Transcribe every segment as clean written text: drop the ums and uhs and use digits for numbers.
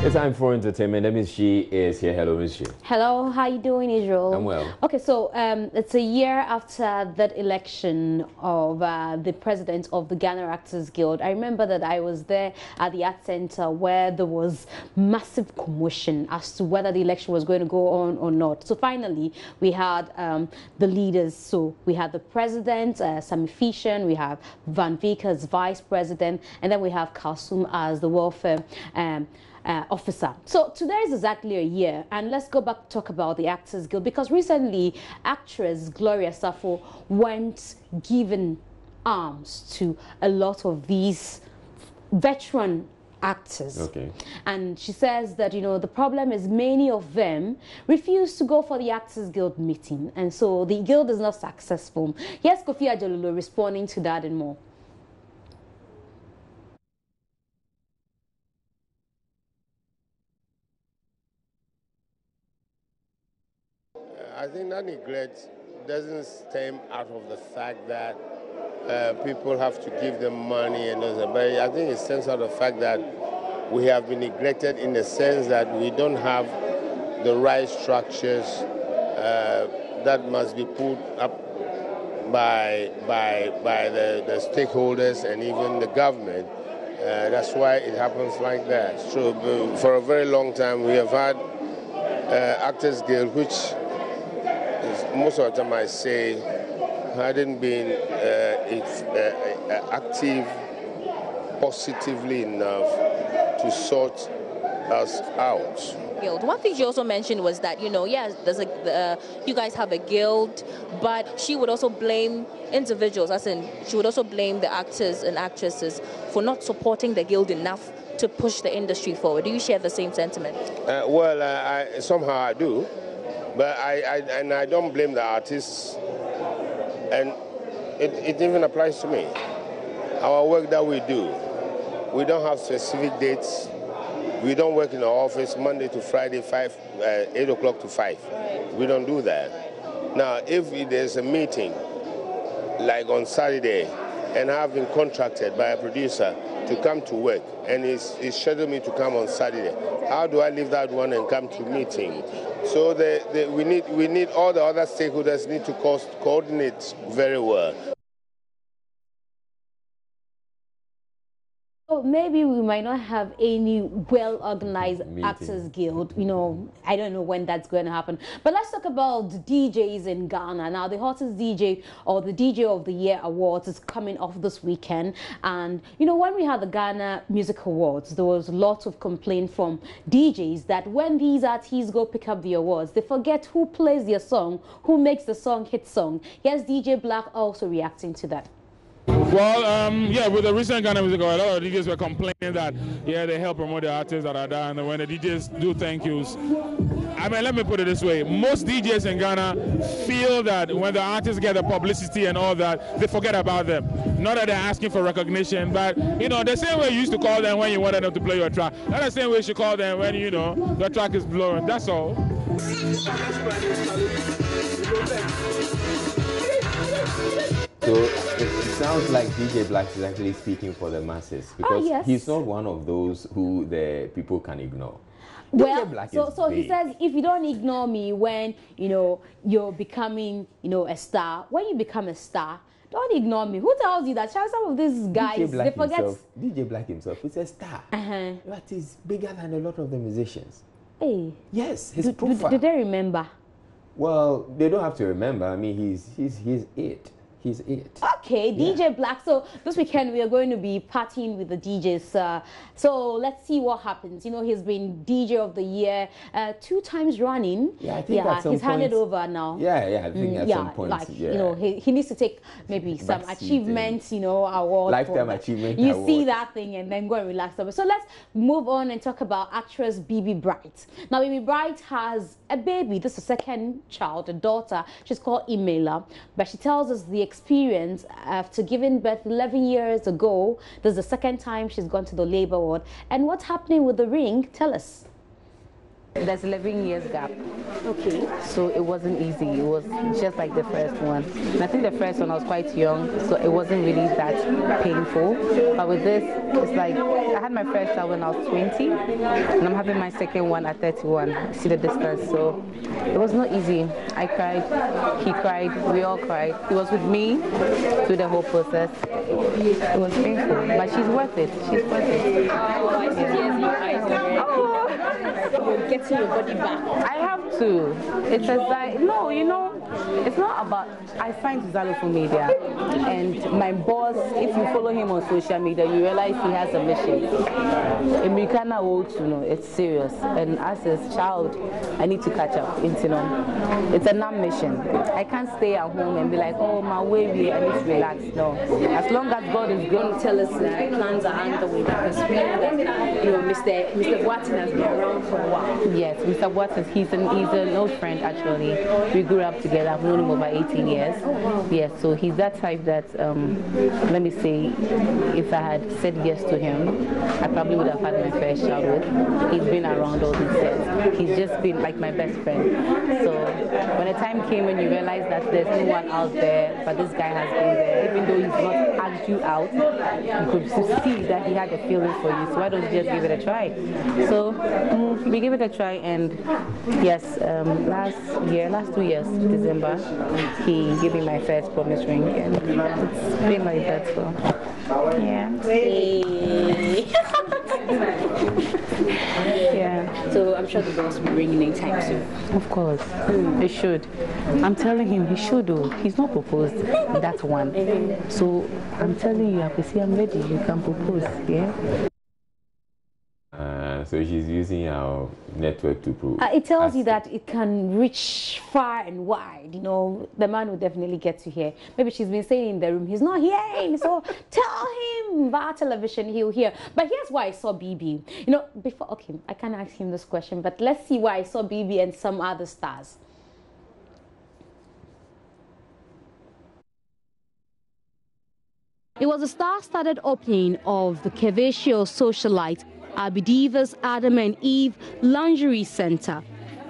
It's time for entertainment. Ms. She is here. Hello, Ms. She. Hello, how you doing, Israel? I'm well. Okay, so it's a year after that election of the president of the Ghana Actors Guild. I remember that I was there at the Art Center where there was massive commotion as to whether the election was going to go on or not. So finally, we had the leaders. So we had the president, Sami Fishan, we have Van Veek as vice president, and then we have Kalsum as the welfare officer. So today is exactly a year, and let's go back to talk about the Actors Guild, because recently actress Gloria Safo went giving arms to a lot of these veteran actors. Okay. And she says that, you know, the problem is many of them refuse to go for the Actors Guild meeting, and so the guild is not successful. Yes, Kofi Ajololo responding to that and more. I think that neglect doesn't stem out of the fact that people have to give them money and those, but I think it stems out of the fact that we have been neglected in the sense that we don't have the right structures that must be put up by the stakeholders and even the government. That's why it happens like that. So for a very long time we have had Actors Guild, which most of the time I say hadn't been active positively enough to sort us out. One thing she also mentioned was that, you know, yes, there's you guys have a guild, but she would also blame individuals, as in she would also blame the actors and actresses for not supporting the guild enough to push the industry forward. Do you share the same sentiment? Somehow I do. But I don't blame the artists, and it even applies to me. Our work that we do, we don't have specific dates. We don't work in our office Monday to Friday, 8 o'clock to 5. We don't do that. Now, if there's a meeting, like on Saturday, and I've been contracted by a producer to come to work, and he's scheduled me to come on Saturday, how do I leave that one and come to meeting? So we need all the other stakeholders need to coordinate very well. Maybe we might not have any well-organized Actors Guild. You know, I don't know when that's going to happen. But let's talk about the DJs in Ghana. Now, the hottest DJ, or the DJ of the Year Awards, is coming off this weekend. And, you know, when we had the Ghana Music Awards, there was lots of complaint from DJs that when these artists go pick up the awards, they forget who plays their song, who makes the song hit song. Yes, DJ Black also reacting to that. Well, yeah, with the recent Ghana Music Award, a lot of DJs were complaining that, yeah, they help promote the artists that are there, and when the DJs do thank yous, I mean, let me put it this way. Most DJs in Ghana feel that when the artists get the publicity and all that, they forget about them. Not that they're asking for recognition, but, you know, the same way you used to call them when you wanted them to play your track, not the same way you should call them when, you know, your track is blowing. That's all. So it sounds like DJ Black is actually speaking for the masses, because he's not one of those who the people can ignore. Well, so he says, if you don't ignore me when, you know, you're becoming, you know, a star, when you become a star, don't ignore me. Who tells you that? Some of these guys, they forget. DJ Black himself is a star, but he's bigger than a lot of the musicians. Hey. Yes, his profile. Do they remember? Well, they don't have to remember. I mean, he's it. He's it. Okay, DJ Black. So this weekend we are going to be partying with the DJs. So let's see what happens. You know, he's been DJ of the Year 2 times running. Yeah, I think at some he's handed over now. Yeah, I think at some point. Like, you know, he needs to take maybe some achievements, you know, award. Lifetime achievement you award. see that thing and then go and relax a bit. So let's move on and talk about actress Bibi Bright. Now, Bibi Bright has a baby. This is a second child, a daughter. She's called Imela, but she tells us the experience after giving birth 11 years ago. This is the second time she's gone to the labor ward. And what's happening with the ring? Tell us. There's 11 years gap. Okay. So it wasn't easy. It was just like the first one. And I think the first one I was quite young, so it wasn't really that painful. But with this, it's like I had my first child when I was 20, and I'm having my second one at 31. See the distance. So it was not easy. I cried, he cried, we all cried. He was with me through the whole process. It was painful, but she's worth it. She's worth it. Oh, I see tears in your eyes already. You're getting your body back. I have to. It's a no, you know, it's not about. I find xylophone media, and my boss. If you follow him on social media, you realize he has a mission. Americana old to know it's serious, and as his child, I need to catch up. You know, it's a non-mission. I can't stay at home and be like, oh, my way, I need to relax. No, as long as God is going to tell us plans are underway, because we know that, you know, Mr. Watson has been around for a while. Yes, Mr. Watson, he's an old friend actually. We grew up together. I've known him over 18 years. Yes, so he's that type that, let me say, if I had said yes to him, I probably would have had my first child with. He's been around all these years. He's just been like my best friend. So when the time came when you realize that there's no one out there, but this guy has been there, even though he's not asked you out, you could see that he had a feeling for you. So why don't you just give it a try? So we gave it a try, and yes, last 2 years, December, he gave me my first promise ring, and it's been like that. So yeah. Hey. Yeah. So I'm sure the boss will be bringing anytime soon. Of course, he should. I'm telling him he should do. He's not proposed that one. So I'm telling you, I can see I'm ready. You can propose, yeah. So she's using our network to prove. It tells you that it can reach far and wide. You know, the man will definitely get to hear. Maybe she's been saying in the room, he's not hearing, so tell him via television, he'll hear. But here's why I saw BB. You know, before, okay, I can't ask him this question, but let's see why I saw BB and some other stars. It was a star-studded opening of the Kevesio socialite Abidiva's Adam and Eve Lingerie Center.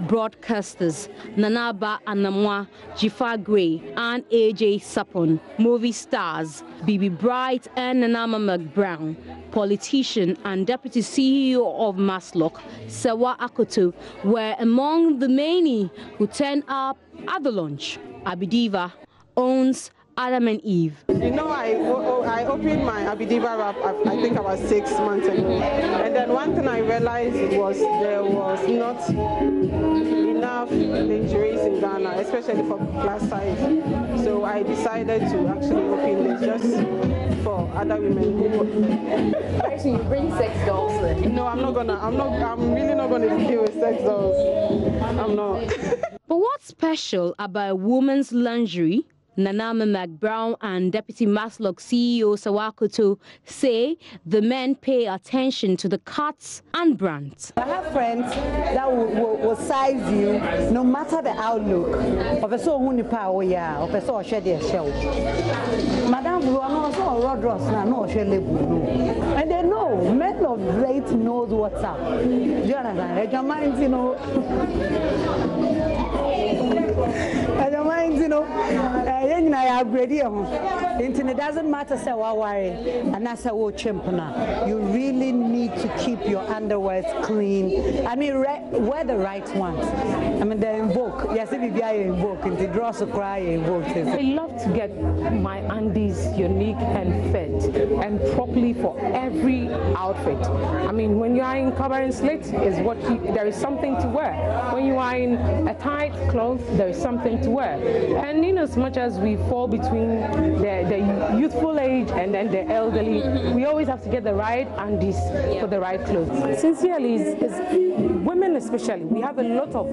Broadcasters Nanaba Anamwa, Jifa Gray, and AJ Sapon, movie stars Bibi Bright and Nanama McBrown, politician and deputy CEO of Maslock, Sewa Akoto, were among the many who turned up at the launch. Abidiva owns Adam and Eve. You know, I opened my Abidiva wrap, I think about 6 months ago. And then one thing I realized was there was not enough lingeries in Ghana, especially for plus size. So I decided to actually open this just for other women who... Actually, you bring sex dolls in? No, I'm really not going to deal with sex dolls. I'm not. But what's special about women's lingerie? Nanama McBrown and Deputy Maslock CEO Sawakoto say the men pay attention to the cuts and brands. I have friends that will size you no matter the outlook. Madam Blue, and they know, men of late knows what's up. Do you understand? Your mind, you know. And your mind, you know. It doesn't matter say and that's you really need to keep your underwears clean. I mean, wear the right ones. I mean, they invoke. Yes, if you invoke, and the draws a cry invoke. I love to get my undies unique and fit and properly for every outfit. I mean, when you are in covering slit, there is something to wear. When you are in a tight cloth, there is something to wear. And in as much as we fall between the youthful age and then the elderly, we always have to get the right undies for the right clothes. Sincerely, women especially, we have a lot of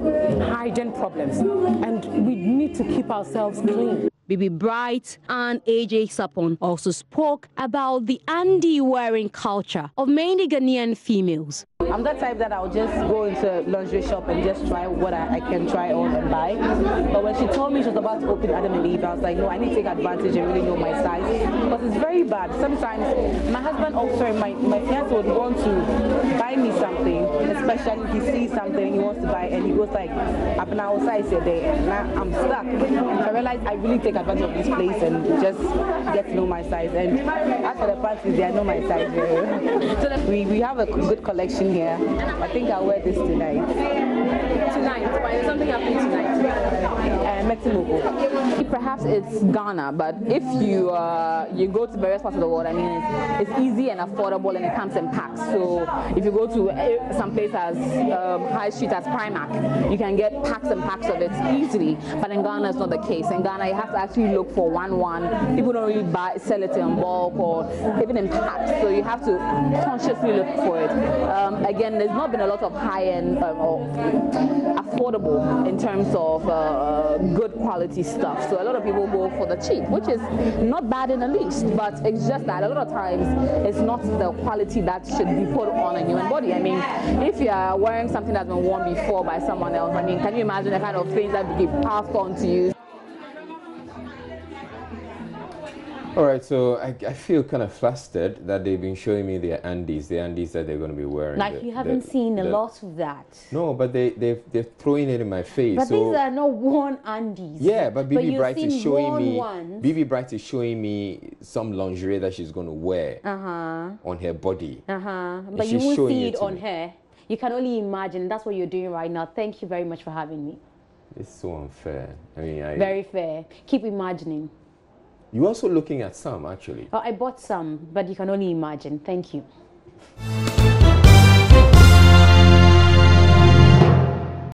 hygiene problems and we need to keep ourselves clean. Bibi Bright and AJ Sapon also spoke about the undie-wearing culture of many Ghanaian females. I'm that type that I'll just go into a lingerie shop and just try what I can try on and buy. But when she told me she was about to open Adam and Eve, I was like, no, I need to take advantage and really know my size. Because it's very bad. Sometimes my husband also, my fiance would want to buy me something, especially if he sees something he wants to buy and he goes like, up and outside, say there, now I'm stuck. So I realized I really take advantage of this place and just get to know my size. And as for the panties, they know my size very well. So we have a good collection here. I think I'll wear this tonight. Tonight? Why is something happening tonight? Perhaps it's Ghana, but if you you go to various parts of the world, I mean, it's easy and affordable, and it comes in packs. So if you go to some place as high street as Primark, you can get packs and packs of it easily. But in Ghana, it's not the case. In Ghana, you have to actually look for one. People don't really sell it in bulk or even in packs. So you have to consciously look for it. Again, there's not been a lot of high-end or affordable in terms of good quality stuff. So a lot of people go for the cheap, which is not bad in the least, but it's just that a lot of times it's not the quality that should be put on a human body. I mean, if you are wearing something that's been worn before by someone else, I mean, can you imagine the kind of things that get passed on to you? All right, so I feel kind of flustered that they've been showing me the undies that they're going to be wearing. Like you haven't seen a lot of that. No, but they're throwing it in my face. But these are not worn undies. Yeah, but BB Bright is showing me. Ones. BB Bright is showing me some lingerie that she's going to wear on her body. But you won't see it on her. You can only imagine. That's what you're doing right now. Thank you very much for having me. It's so unfair. I mean, very fair. Keep imagining. You're also looking at some, actually. Oh, I bought some, but you can only imagine. Thank you.